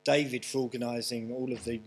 David for organising all of the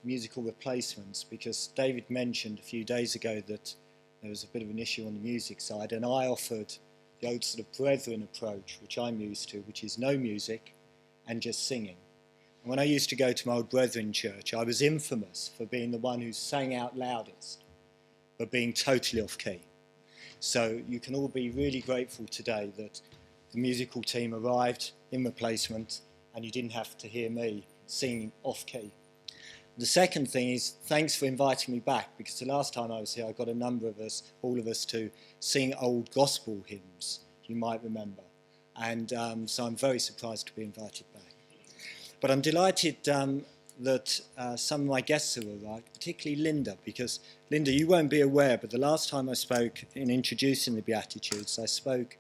musical replacements, because David mentioned a few days ago that there was a bit of an issue on the music side, and I offered the old sort of brethren approach, which I'm used to, which is no music and just singing. And when I used to go to my old brethren church, I was infamous for being the one who sang out loudest, but being totally off key. So you can all be really grateful today that the musical team arrived in replacement and you didn't have to hear me singing off key. The second thing is, thanks for inviting me back, because the last time I was here I got a number of us, all of us, to sing old gospel hymns, you might remember. And so I'm very surprised to be invited back. But I'm delighted that some of my guests have arrived, particularly Linda, because Linda, you won't be aware, but the last time I spoke in introducing the Beatitudes, I spoke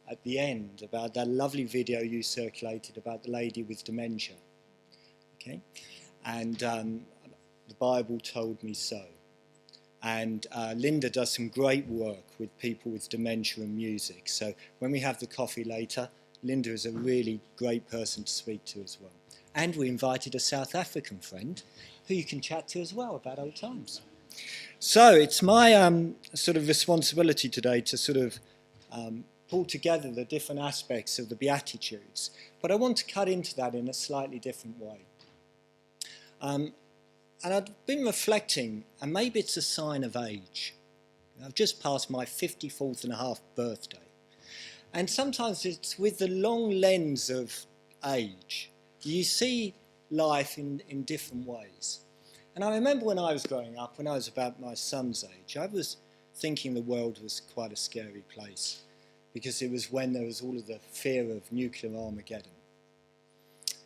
at the end about that lovely video you circulated about the lady with dementia. Okay? And the Bible told me so. And Linda does some great work with people with dementia and music. So when we have the coffee later, Linda is a really great person to speak to as well. And we invited a South African friend who you can chat to as well about old times. So it's my sort of responsibility today to sort of pull together the different aspects of the Beatitudes. But I want to cut into that in a slightly different way. And I've been reflecting, and maybe it's a sign of age. I've just passed my 54th and a half birthday. And sometimes it's with the long lens of age. You see life in different ways. And I remember when I was growing up, when I was about my son's age, I was thinking the world was quite a scary place, because it was when there was all of the fear of nuclear Armageddon.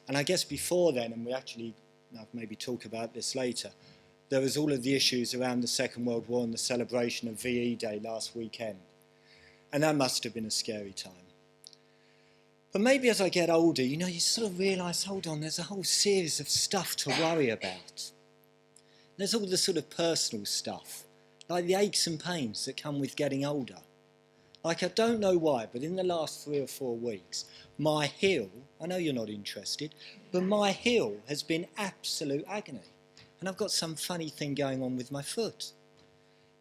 And I guess before then, and we actually I'll maybe talk about this later, there was all of the issues around the Second World War and the celebration of VE Day last weekend. And that must have been a scary time. But maybe as I get older, you know, you sort of realise, hold on, there's a whole series of stuff to worry about. There's all the sort of personal stuff, like the aches and pains that come with getting older. Like, I don't know why, but in the last 3 or 4 weeks, my heel, I know you're not interested, but my heel has been absolute agony. And I've got some funny thing going on with my foot.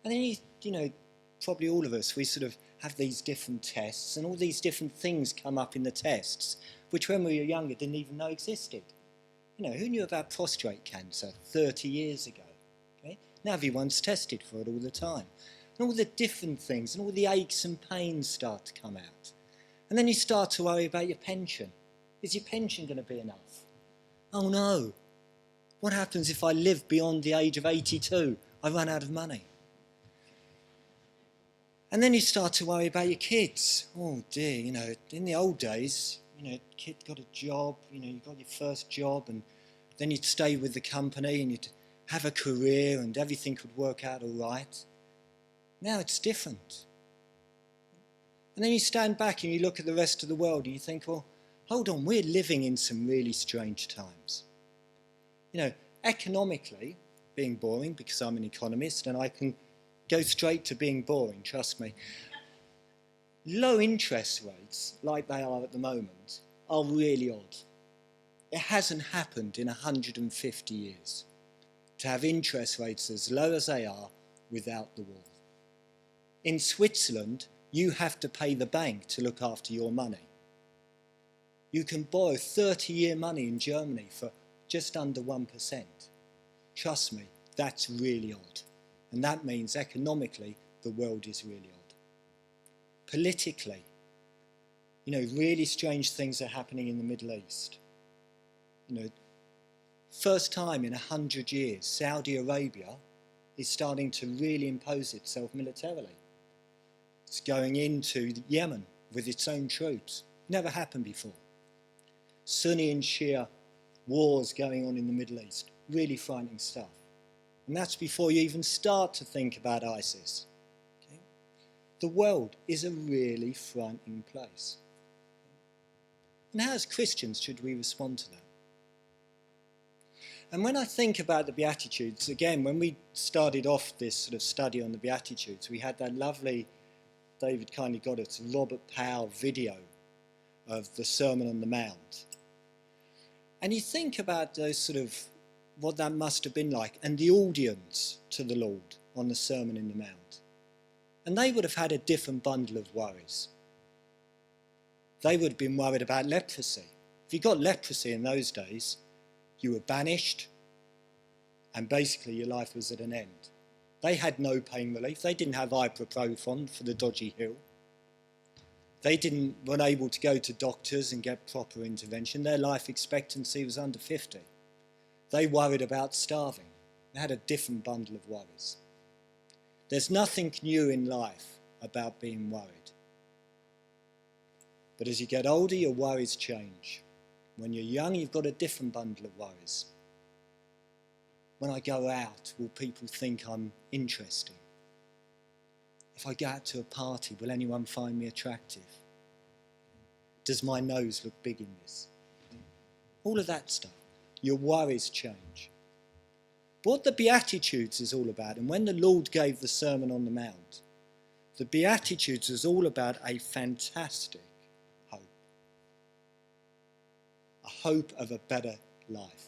And then, you know, probably all of us, we sort of have these different tests, and all these different things come up in the tests, which when we were younger didn't even know existed. You know, who knew about prostate cancer 30 years ago? Okay? Now everyone's tested for it all the time. And all the different things and all the aches and pains start to come out. And then you start to worry about your pension. Is your pension going to be enough? Oh no. What happens if I live beyond the age of 82? I run out of money. And then you start to worry about your kids. Oh dear, you know, in the old days, you know, kid got a job, you know, you got your first job, and then you'd stay with the company and you'd have a career and everything would work out all right. Now it's different. And then you stand back and you look at the rest of the world and you think, well, hold on, we're living in some really strange times. You know, economically, being boring, because I'm an economist and I can go straight to being boring, trust me. Low interest rates, like they are at the moment, are really odd. It hasn't happened in 150 years to have interest rates as low as they are without the war. In Switzerland, you have to pay the bank to look after your money. You can borrow 30-year money in Germany for just under 1%. Trust me, that's really odd. And that means economically, the world is really odd. Politically, you know, really strange things are happening in the Middle East. You know, first time in 100 years, Saudi Arabia is starting to really impose itself militarily. It's going into Yemen with its own troops. Never happened before. Sunni and Shia wars going on in the Middle East. Really frightening stuff. And that's before you even start to think about ISIS. Okay? The world is a really frightening place. And how as Christians should we respond to that? And when I think about the Beatitudes, again, when we started off this sort of study on the Beatitudes, we had that lovely, David kindly got it, Robert Powell video of the Sermon on the Mount. And you think about those sort of, what that must have been like, and the audience to the Lord on the Sermon in the Mount. And they would have had a different bundle of worries. They would have been worried about leprosy. If you got leprosy in those days, you were banished, and basically your life was at an end. They had no pain relief. They didn't have ibuprofen for the dodgy hill. They weren't able to go to doctors and get proper intervention. Their life expectancy was under 50. They worried about starving. They had a different bundle of worries. There's nothing new in life about being worried. But as you get older, your worries change. When you're young, you've got a different bundle of worries. When I go out, will people think I'm interesting? If I go out to a party, will anyone find me attractive? Does my nose look big in this? All of that stuff. Your worries change. But what the Beatitudes is all about, and when the Lord gave the Sermon on the Mount, the Beatitudes is all about a fantastic hope. A hope of a better life.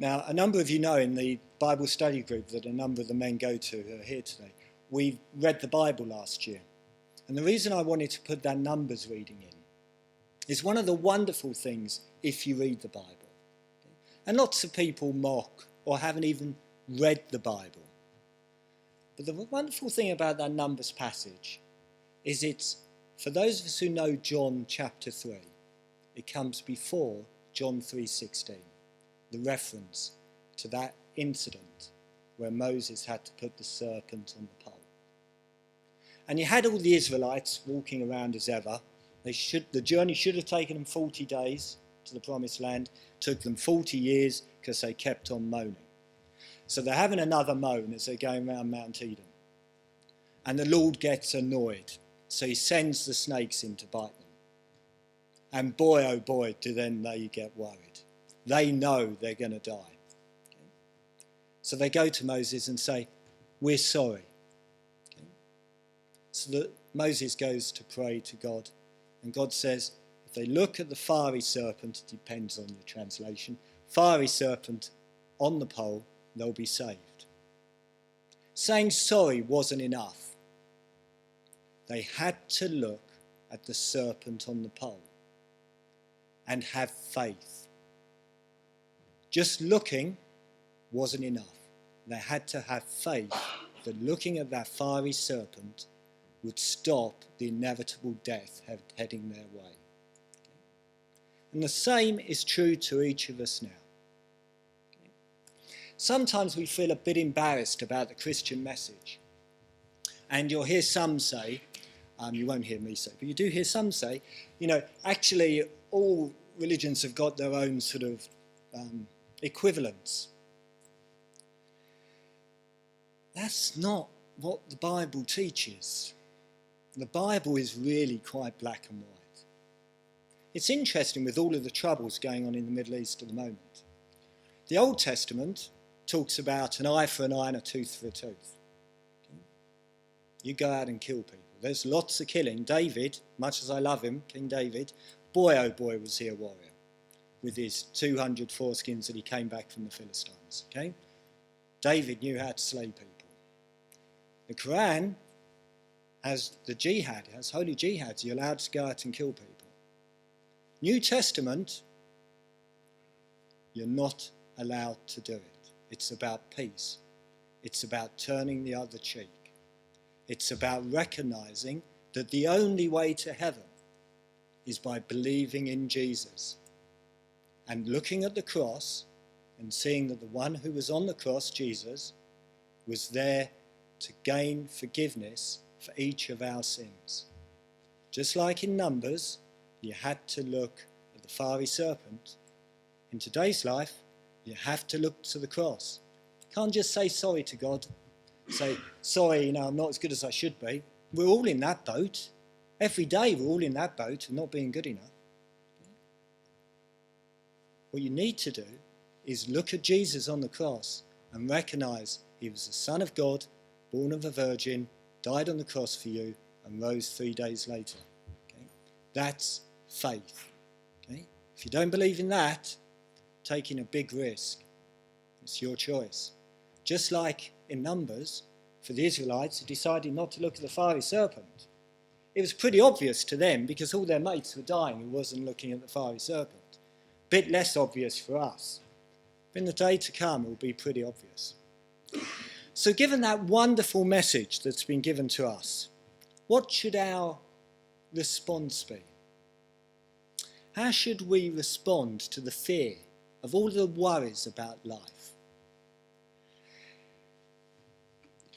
Now, a number of you know in the Bible study group that a number of the men go to who are here today, we read the Bible last year. And the reason I wanted to put that numbers reading in is one of the wonderful things if you read the Bible. And lots of people mock or haven't even read the Bible. But the wonderful thing about that numbers passage is it's, for those of us who know John chapter 3, it comes before John 3:16. The reference to that incident where Moses had to put the serpent on the pole. And you had all the Israelites walking around as ever. The journey should have taken them 40 days to the promised land. It took them 40 years because they kept on moaning. So they're having another moan as they're going around Mount Edom. And the Lord gets annoyed. So he sends the snakes in to bite them. And boy, oh boy, do then they get worried. They know they're going to die. Okay? So they go to Moses and say, we're sorry. Okay? So that Moses goes to pray to God. And God says, if they look at the fiery serpent, it depends on your translation, fiery serpent on the pole, they'll be saved. Saying sorry wasn't enough. They had to look at the serpent on the pole and have faith. Just looking wasn't enough. They had to have faith that looking at that fiery serpent would stop the inevitable death heading their way. And the same is true to each of us now. Sometimes we feel a bit embarrassed about the Christian message. And you'll hear some say, you won't hear me say, but you do hear some say, actually all religions have got their own sort of equivalents. That's not what the Bible teaches. The Bible is really quite black and white. It's interesting with all of the troubles going on in the Middle East at the moment. The Old Testament talks about an eye for an eye and a tooth for a tooth. You go out and kill people. There's lots of killing. David, much as I love him, King David, boy oh boy was he a warrior with his 200 foreskins that he came back from the Philistines. Okay? David knew how to slay people. The Quran has the jihad, has holy jihads. You're allowed to go out and kill people. New Testament, you're not allowed to do it. It's about peace. It's about turning the other cheek. It's about recognizing that the only way to heaven is by believing in Jesus and looking at the cross and seeing that the one who was on the cross, Jesus, was there to gain forgiveness for each of our sins. Just like in Numbers, you had to look at the fiery serpent. In today's life, you have to look to the cross. You can't just say sorry to God. Say, sorry, I'm not as good as I should be. We're all in that boat. Every day we're all in that boat of not being good enough. What you need to do is look at Jesus on the cross and recognise he was the Son of God, born of a virgin, died on the cross for you, and rose 3 days later. Okay? That's faith. Okay? If you don't believe in that, taking a big risk. It's your choice. Just like in Numbers, for the Israelites who decided not to look at the fiery serpent. It was pretty obvious to them because all their mates were dying who wasn't looking at the fiery serpent. Bit less obvious for us. But in the day to come, it will be pretty obvious. So given that wonderful message that's been given to us, what should our response be? How should we respond to the fear of all the worries about life?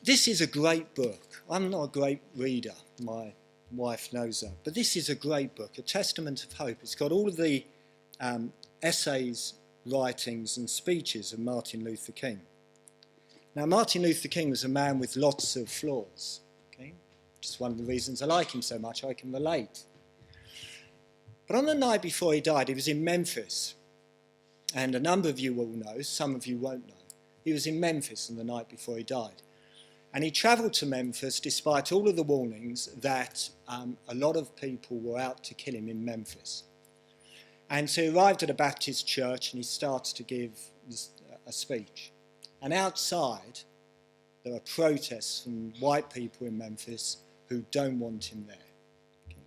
This is a great book. I'm not a great reader, my wife knows that, but this is a great book, A Testament of Hope. It's got all of the essays, writings and speeches of Martin Luther King. Now, Martin Luther King was a man with lots of flaws, okay? Which is one of the reasons I like him so much, I can relate. But on the night before he died, he was in Memphis. And a number of you will know, some of you won't know. He was in Memphis on the night before he died. And he travelled to Memphis despite all of the warnings that a lot of people were out to kill him in Memphis. And so he arrived at a Baptist church and he starts to give a speech. And outside, there are protests from white people in Memphis who don't want him there. Okay.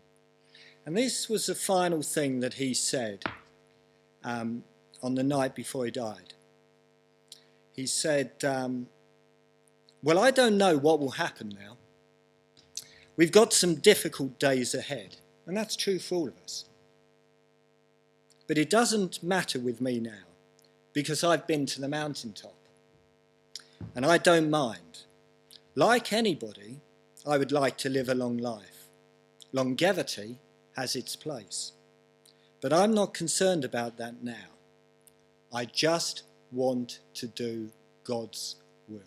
And this was the final thing that he said on the night before he died. He said, well, I don't know what will happen now. We've got some difficult days ahead, and that's true for all of us. But it doesn't matter with me now, because I've been to the mountaintop, and I don't mind. Like anybody, I would like to live a long life. Longevity has its place. But I'm not concerned about that now. I just want to do God's will.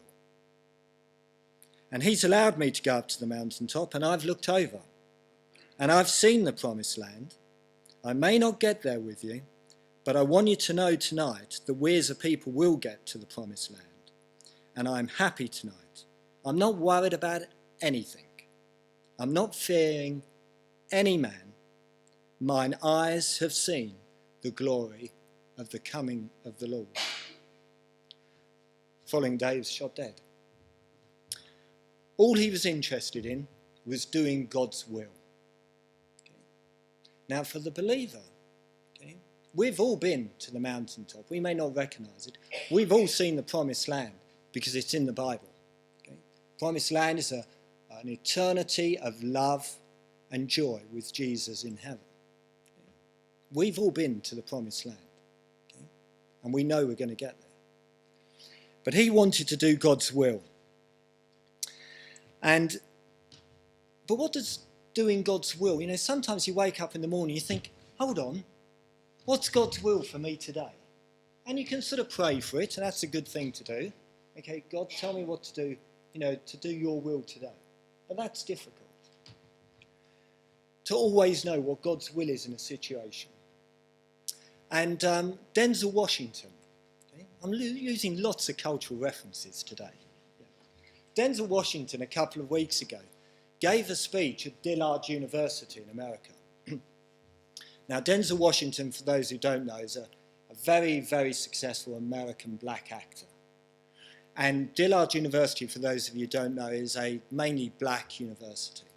And he's allowed me to go up to the mountaintop, and I've looked over. And I've seen the promised land. I may not get there with you, but I want you to know tonight that we as a people will get to the promised land. And I'm happy tonight. I'm not worried about anything. I'm not fearing any man. Mine eyes have seen the glory of the coming of the Lord. Following day, he was shot dead. All he was interested in was doing God's will. Okay. Now, for the believer, okay, we've all been to the mountaintop. We may not recognise it. We've all seen the promised land because it's in the Bible. Okay. Promised land is an eternity of love and joy with Jesus in heaven. Okay. We've all been to the promised land. Okay. And we know we're going to get there. But he wanted to do God's will. But what does doing God's will? You know, sometimes you wake up in the morning, you think, hold on, what's God's will for me today? And you can sort of pray for it, and that's a good thing to do. Okay, God, tell me what to do, you know, to do your will today. But that's difficult. To always know what God's will is in a situation. And Denzel Washington, okay, I'm using lots of cultural references today. Denzel Washington, a couple of weeks ago, gave a speech at Dillard University in America. Now, Denzel Washington, for those who don't know, is a very, very successful American black actor. And Dillard University, for those of you who don't know, is a mainly black university,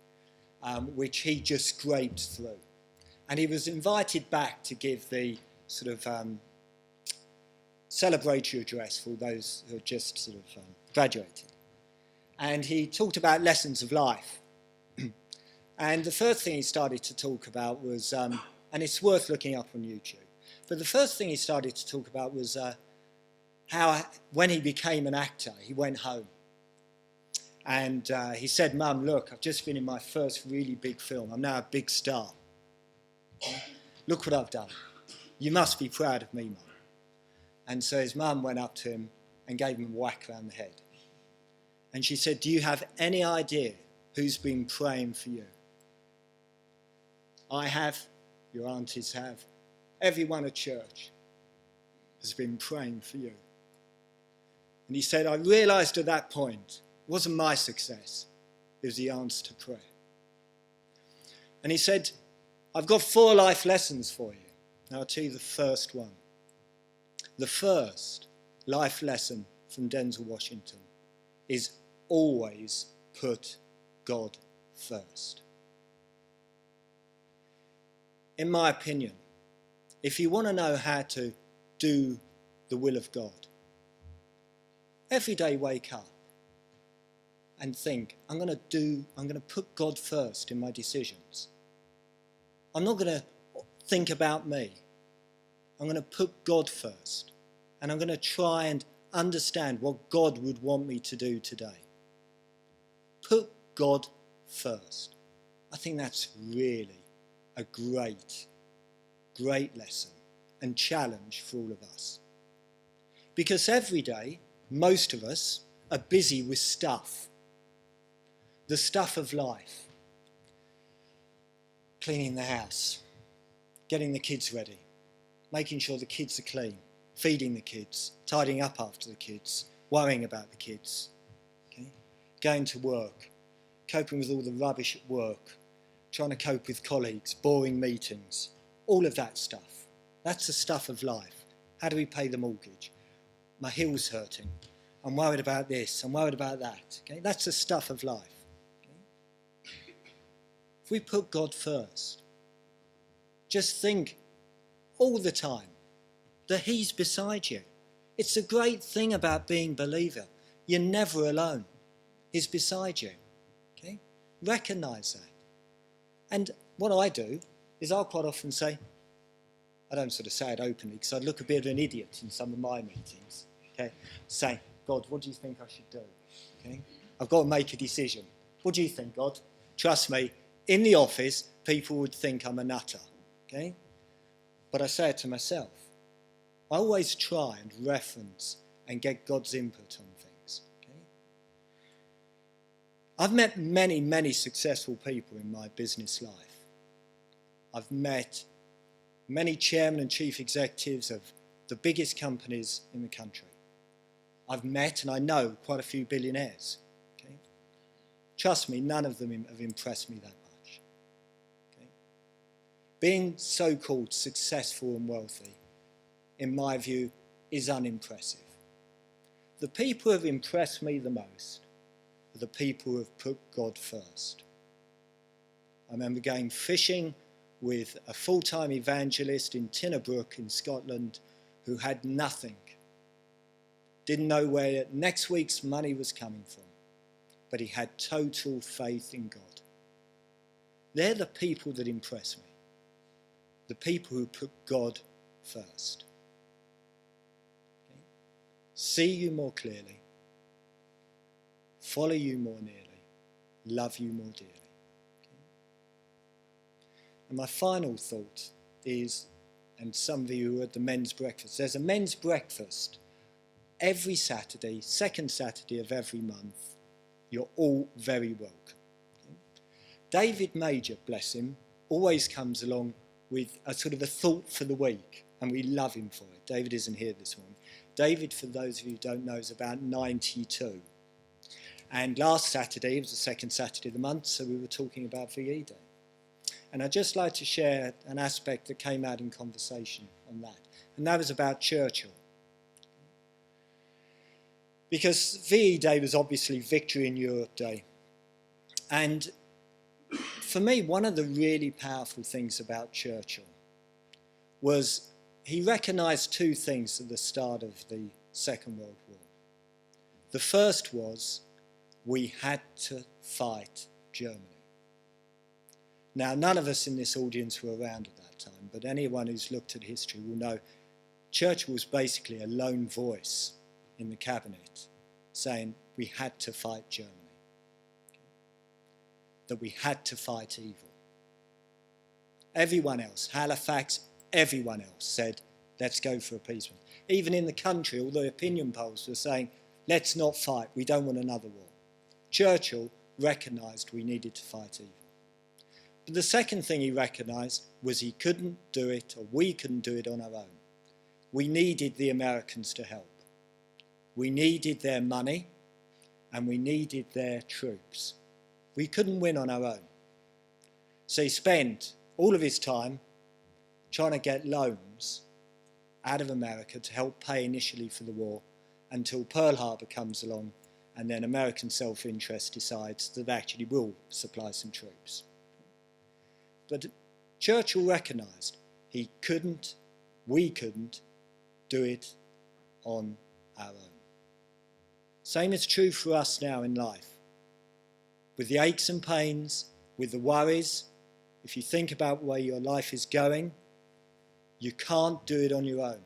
which he just scraped through. And he was invited back to give the sort of celebratory address for those who had just sort of graduated. And he talked about lessons of life. And the first thing he started to talk about was, and it's worth looking up on YouTube, but the first thing he started to talk about was how when he became an actor, he went home. And he said, Mum, look, I've just been in my first really big film. I'm now a big star. Look what I've done. You must be proud of me, Mum. And so his mum went up to him and gave him a whack around the head. And she said, do you have any idea who's been praying for you? I have, your aunties have, everyone at church has been praying for you. And he said, I realised at that point, it wasn't my success, it was the answer to prayer. And he said, I've got 4 life lessons for you. Now I'll tell you the first one. The first life lesson from Denzel Washington is always put God first. In my opinion, if you want to know how to do the will of God, every day wake up and think, I'm going to put God first in my decisions. I'm not going to think about me. I'm going to put God first. And I'm going to try and understand what God would want me to do today. Put God first. I think that's really a great lesson and challenge for all of us. Because every day, most of us are busy with stuff. The stuff of life. Cleaning the house, getting the kids ready, making sure the kids are clean, feeding the kids, tidying up after the kids, worrying about the kids, okay? Going to work, coping with all the rubbish at work, trying to cope with colleagues, boring meetings, all of that stuff. That's the stuff of life. How do we pay the mortgage? My heel's hurting. I'm worried about this. I'm worried about that. Okay? That's the stuff of life. Okay? If we put God first, just think all the time that he's beside you. It's a great thing about being a believer. You're never alone. He's beside you. Okay? Recognise that. And what I do is I'll quite often say, I don't sort of say it openly because I'd look a bit of an idiot in some of my meetings. Okay? Say, God, what do you think I should do? Okay? I've got to make a decision. What do you think, God? Trust me, in the office, people would think I'm a nutter. Okay? But I say it to myself. I always try and reference and get God's input on things. Okay? I've met many successful people in my business life. I've met many chairmen and chief executives of the biggest companies in the country. I've met and I know quite a few billionaires. Okay? Trust me, none of them have impressed me that much. Okay? Being so-called successful and wealthy, in my view, is unimpressive. The people who have impressed me the most are the people who have put God first. I remember going fishing with a full-time evangelist in Tinnerbrook in Scotland who had nothing. Didn't know where next week's money was coming from, but he had total faith in God. They're the people that impress me. The people who put God first. Okay? See you more clearly, follow you more nearly, love you more dearly. And my final thought is, and some of you who are at the men's breakfast, there's a men's breakfast every Saturday, second Saturday of every month. You're all very welcome. Okay? David Major, bless him, always comes along with a sort of a thought for the week, and we love him for it. David isn't here this morning. David, for those of you who don't know, is about 92. And last Saturday, it was the second Saturday of the month, so we were talking about VE Day. And I'd just like to share an aspect that came out in conversation on that. And that was about Churchill. Because VE Day was obviously Victory in Europe Day. And for me, one of the really powerful things about Churchill was he recognised two things at the start of the Second World War. The first was we had to fight Germany. Now, none of us in this audience were around at that time, but anyone who's looked at history will know Churchill was basically a lone voice in the cabinet saying we had to fight Germany, that we had to fight evil. Everyone else, Halifax, everyone else said, let's go for appeasement. Even in the country, all the opinion polls were saying, let's not fight, we don't want another war. Churchill recognised we needed to fight evil. But the second thing he recognised was he couldn't do it, or we couldn't do it on our own. We needed the Americans to help. We needed their money, and we needed their troops. We couldn't win on our own. So he spent all of his time trying to get loans out of America to help pay initially for the war until Pearl Harbor comes along, and then American self-interest decides that they actually will supply some troops. But Churchill recognised we couldn't do it on our own. Same is true for us now in life. With the aches and pains, with the worries, if you think about where your life is going, you can't do it on your own.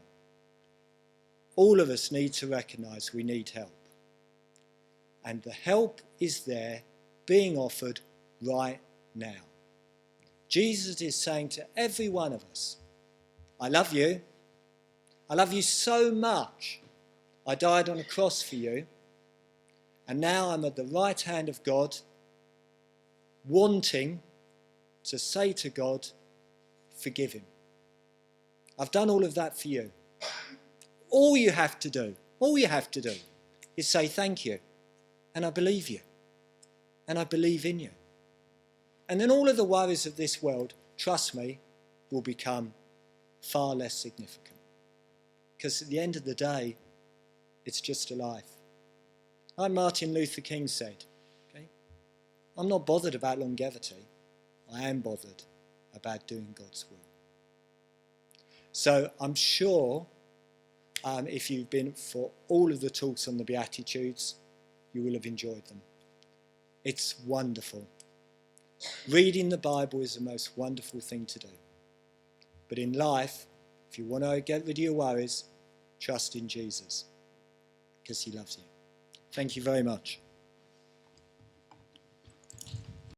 All of us need to recognise we need help. And the help is there, being offered right now. Jesus is saying to every one of us, I love you. I love you so much. I died on a cross for you. And now I'm at the right hand of God, wanting to say to God, forgive him. I've done all of that for you. All you have to do is say thank you. And I believe you. And I believe in you. And then all of the worries of this world, trust me, will become far less significant. Because at the end of the day, it's just a life. Like Martin Luther King said, okay, I'm not bothered about longevity. I am bothered about doing God's will. So I'm sure if you've been for all of the talks on the Beatitudes, you will have enjoyed them. It's wonderful. Reading the Bible is the most wonderful thing to do. But in life, if you want to get rid of your worries, trust in Jesus, because he loves you. Thank you very much.